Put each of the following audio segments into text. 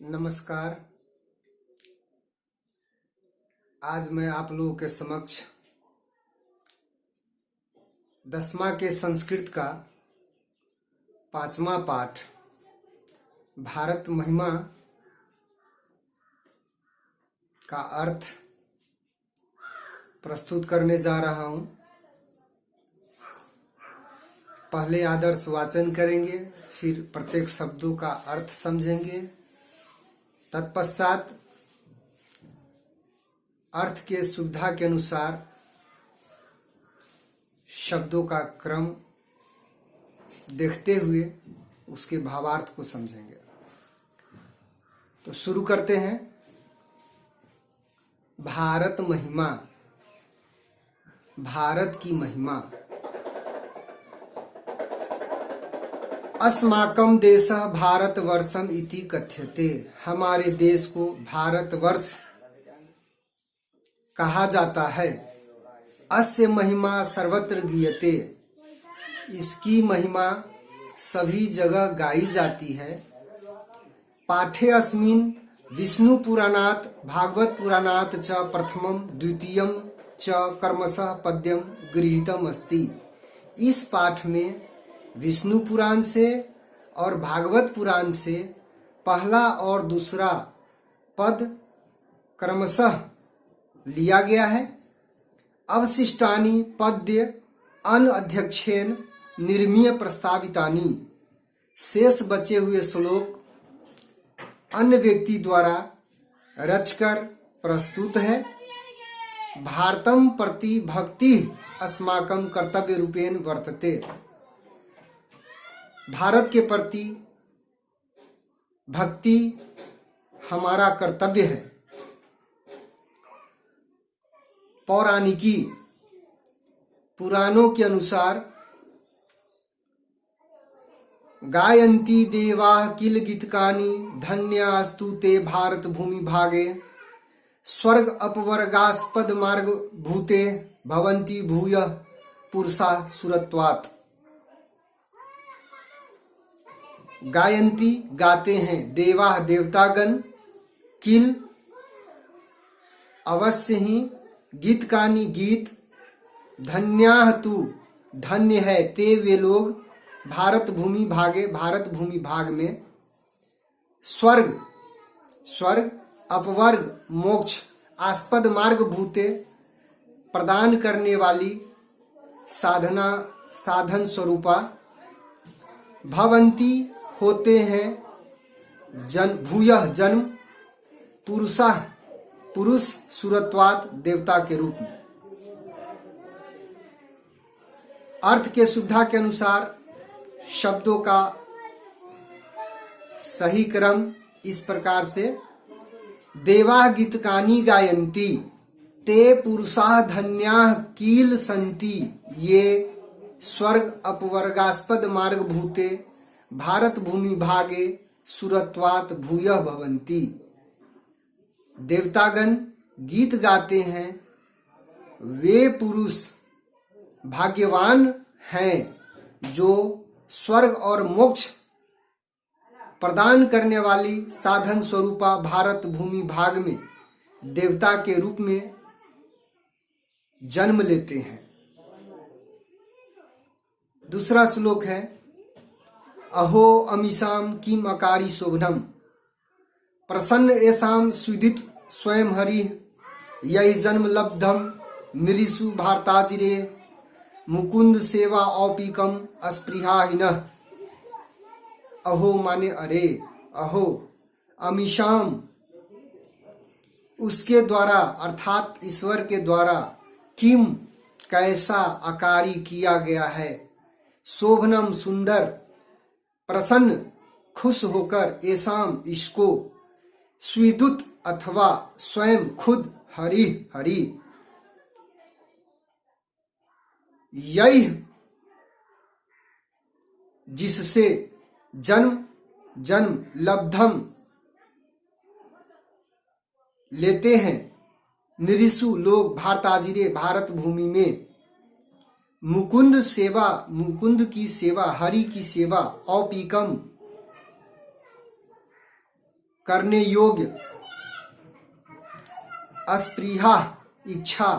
नमस्कार। आज मैं आप लोगों के समक्ष 10वां के संस्कृत का 5वां पाठ भारत महिमा का अर्थ प्रस्तुत करने जा रहा हूं। पहले आदर्श वाचन करेंगे, फिर प्रत्येक शब्दों का अर्थ समझेंगे। तत्पश्चात अर्थ के सुविधा के अनुसार शब्दों का क्रम देखते हुए उसके भावार्थ को समझेंगे। तो शुरू करते हैं। भारत महिमा, भारत की महिमा। अस्माकं देशः भारतवर्षम् इति कथ्यते। हमारे देश को भारतवर्ष कहा जाता है। अस्य महिमा सर्वत्र गीयते। इसकी महिमा सभी जगह गाई जाती है। पाठे अस्मिन् विष्णु पुराणात् भागवत पुराणात् च प्रथमं द्वितीयं च कर्मशः पद्यं गृहीतम् अस्ति। इस पाठ में विष्णु पुराण से और भागवत पुराण से पहला और दूसरा पद क्रमशः लिया गया है। अवशिष्टानि पद्य अनध्यक्षेन निर्मीय प्रस्तावितानि। शेष बचे हुए श्लोक अन्य व्यक्ति द्वारा रचकर प्रस्तुत है। भारतम प्रति भक्ति अस्माकं कर्तव्य रूपेण वर्तते। भारत के प्रति भक्ति हमारा कर्तव्य है। पौराणिकी पुराणों के अनुसार गायन्ति देवाः किल गीतकानि धन्यास्तु ते भारत भूमि भागे स्वर्ग अपवर्गास्पद मार्ग भूते भवन्ति भूयः पुरुषा सुरत्वात्। गायन्ति गाते हैं, देवा देवतागण, किल अवश्य ही, गीतकानि गीत, धन्याः तु धन्य है ते वे लोग, भारत भूमि भागे भारत भूमि भाग में, स्वर्ग स्वर्ग अपवर्ग मोक्ष आस्पद मार्ग भूते प्रदान करने वाली साधना साधन स्वरूपा, भवंती होते हैं, भूयः जन्म, पुरुषा पुरुष, सुरत्वात् देवता के रूप में। अर्थ के सुविधा के अनुसार शब्दों का सही क्रम इस प्रकार से। देवा गीतकानि गायन्ति ते पुरुषा धन्याः कील संति ये स्वर्ग अपवर्गास्पद मार्ग भूते भारत भूमि भागे सुरत्वात् भूयः भवन्ति। देवतागण गीत गाते हैं, वे पुरुष भाग्यवान हैं जो स्वर्ग और मोक्ष प्रदान करने वाली साधन स्वरूपा भारत भूमि भाग में देवता के रूप में जन्म लेते हैं। दूसरा श्लोक है, अहो अमीशाम किम अकारी शोभनम प्रसन्न येषां स्विदित स्वयं हरि यही जन्म लब्धम निरीषु भारताजिरे मुकुंद सेवा औपिकम अस्पृहाहिनः। अहो माने अरे, अहो अमीशाम उसके द्वारा अर्थात ईश्वर के द्वारा, किम कैसा आकारी किया गया है, शोभनम सुंदर, प्रसन्न खुश होकर, एसाम इसको, स्वीदुत अथवा स्वयं खुद, हरि हरि, यही जिससे जन्म जन्म लब्धम लेते हैं, निरीषु लोग भारताजिरे भारत भूमि में, मुकुंद सेवा मुकुंद की सेवा, हरि की सेवा, औपीकम करने योग्य अस्पृहा इच्छा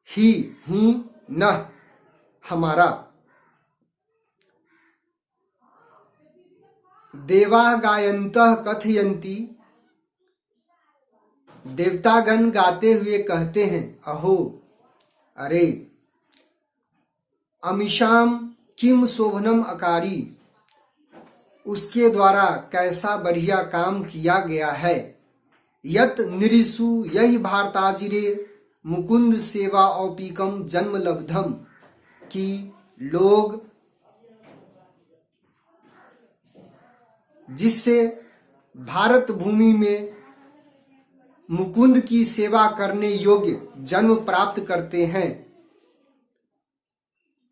ही न हमारा। देवा गायन्तः कथयन्ति, देवतागण गाते हुए कहते हैं, अहो अरे, अमीशाम किम शोभनम अकारी, उसके द्वारा कैसा बढ़िया काम किया गया है। यत निरिसु यही भारताजिरे मुकुंद सेवा औपिकम जन्म लब्धम, कि लोग जिससे भारत भूमि में मुकुंद की सेवा करने योग्य जन्म प्राप्त करते हैं।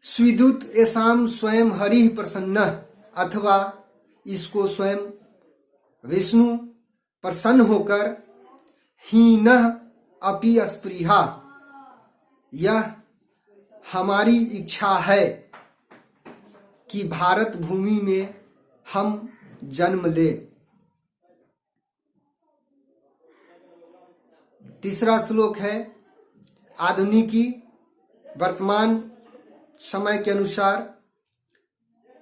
स्विदुत एसाम स्वयं हरि प्रसन्न, अथवा इसको स्वयं विष्णु प्रसन्न होकर हीनः अपि अस्पृहा, यह हमारी इच्छा है कि भारत भूमि में हम जन्म ले। तीसरा श्लोक है, आधुनिकी वर्तमान समय के अनुसार,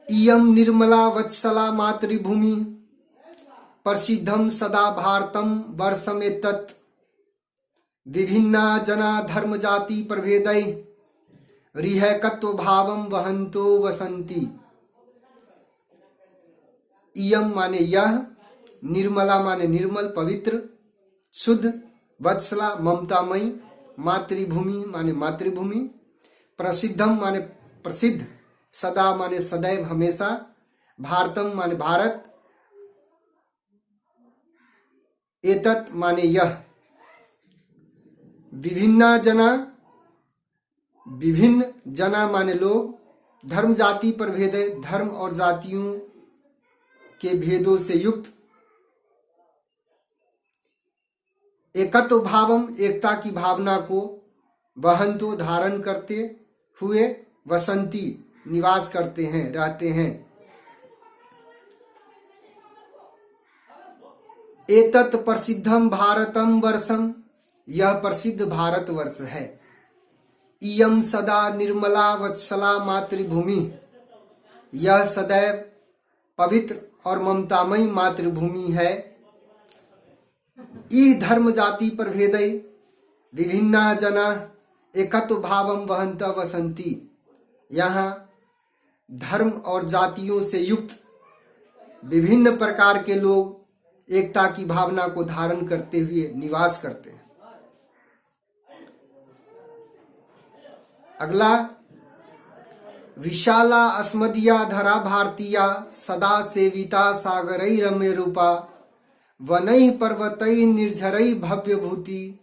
इयम निर्मला वत्सला मातृभूमि प्रसिद्धम सदा भारतम वर्षमेतत्, विभिन्ना जना धर्म जाति प्रभेदै रिहकत्व भावम वहंतो वसंती। इयम माने यह, निर्मला माने निर्मल पवित्र शुद्ध, वत्सला ममतामयी, मातृभूमि माने मातृभूमि, प्रसिद्धम माने प्रसिद्ध, सदा माने सदैव हमेशा, भारतम माने भारत, एतत् माने यह, विभिन्ना जना, विभिन्न जना माने लोग, धर्म जाति पर भेद है, धर्म और जातियों के भेदों से युक्त, एकत्व भावम एकता की भावना को, वहंतो धारण करते हुए, वसंती निवास करते हैं, रहते हैं। एतत् प्रसिद्धम भारतम वर्षम, यह प्रसिद्ध भारत वर्ष है। इयम सदा निर्मला वत्सला मातृभूमि, यह सदैव पवित्र और ममतामयी मातृभूमि है। ई धर्म जाति प्रभेदै विभिन्ना जना एकत्व भावम वहंत वसंती, यहाँ धर्म और जातियों से युक्त विभिन्न प्रकार के लोग एकता की भावना को धारण करते हुए निवास करते हैं। अगला, विशाला अस्मदिया धरा भारतीया सदा सेविता सागरई रम्य रूपा, वनई पर्वतई निर्झरई भव्य भूति,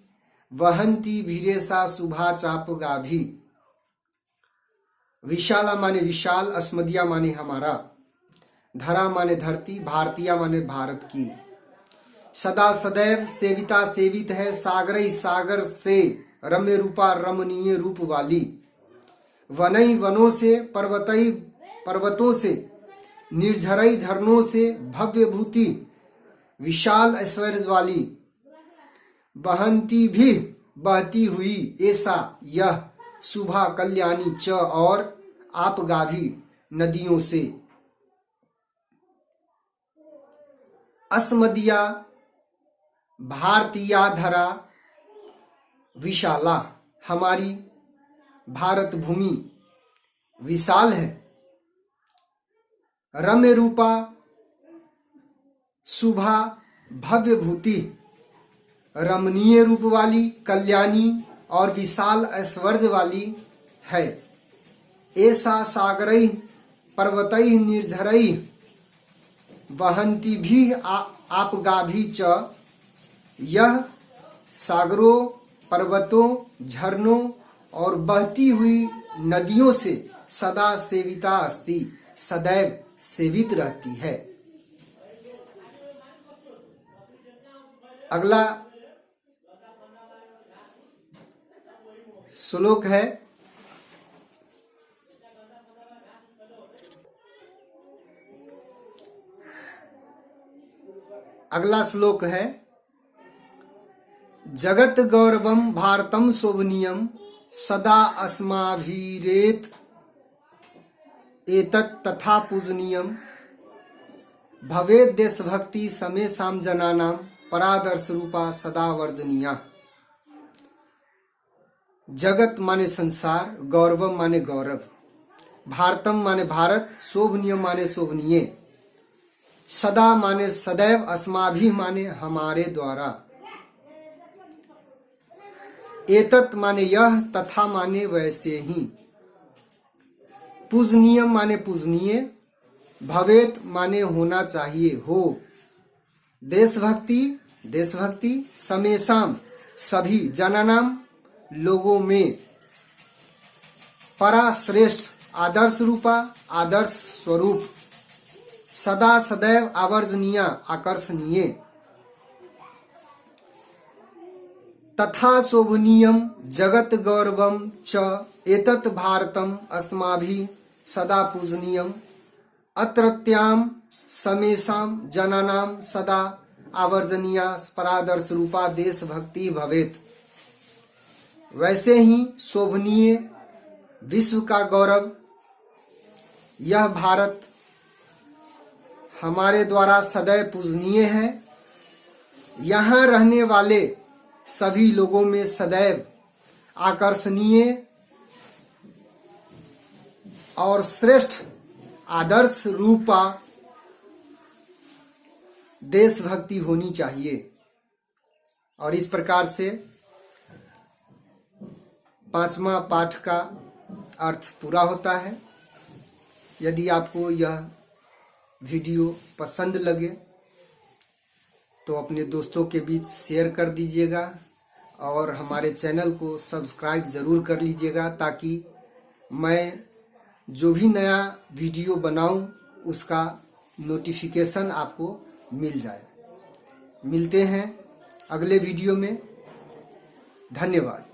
वहंती भीरेसा शुभा चाप गाभी। विशाला माने विशाल, अस्मदिया माने हमारा, धरा माने धरती, भारतीया माने भारत की, सदा सदैव सेविता सेवित है, सागरई सागर से, रम्य रूपा रमणीय रूप वाली, वनई वनों से, पर्वतई पर्वतों से, निर्झरई झरनों से, भव्य भूति विशाल ऐश्वर्य वाली, बहंती भी बहती हुई, ऐसा यह, शुभा कल्याणी च और आपगाभी नदियों से। अस्मदिया भारतीया धरा विशाला, हमारी भारत भूमि विशाल है। रम्य रूपा शुभा भव्य भूति, रमणीय रूप वाली, कल्याणी और विशाल ऐश्वर्य वाली है। ऐसा सागरई पर्वतई निर्झरई वहंती भी आपगाभी च, यह सागरों पर्वतों झरनों और बहती हुई नदियों से सदा सेविता अस्ति, सदैव सेवित रहती है। अगला श्लोक है, अगला श्लोक है जगत गौरवम भारतम शोभनीयम सदा अस्माभिरेत एतत् तथा पूजनीयम भवेत् देशभक्ति समेषां जनानां परादर्श रूपा सदा वर्जनीया। जगत माने संसार, गौरवम माने गौरव, भारतम माने भारत, शोभनीयम माने शोभनीय, सदा माने सदैव, अस्माभि माने हमारे द्वारा, एतत् माने यह, तथा माने वैसे ही, पूजनीय माने पूजनीय, भवेत माने होना चाहिए, हो, देशभक्ति देशभक्ति, समेषाम सभी, जनानाम लोगों में, परा श्रेष्ठ, आदर्श रूपा आदर्श स्वरूप, सदा सदैव, आवर्जनीय आकर्षणीय, तथा शोभनीयम जगत गौरवम च एतत् भारतम अस्माभि सदा पूजनीयम अत्रत्याम समेषाम जनानाम सदा आवर्जनीया परादर्श रूपा देशभक्ति भवेत। वैसे ही शोभनीय, विश्व का गौरव, यह भारत हमारे द्वारा सदैव पूजनीय है। यहाँ रहने वाले सभी लोगों में सदैव आकर्षणीय और श्रेष्ठ आदर्श रूपा देशभक्ति होनी चाहिए। और इस प्रकार से 5वां पाठ का अर्थ पूरा होता है। यदि आपको यह वीडियो पसंद लगे तो अपने दोस्तों के बीच शेयर कर दीजिएगा और हमारे चैनल को सब्सक्राइब ज़रूर कर लीजिएगा ताकि मैं जो भी नया वीडियो बनाऊं उसका नोटिफिकेशन आपको मिल जाए। मिलते हैं अगले वीडियो में। धन्यवाद।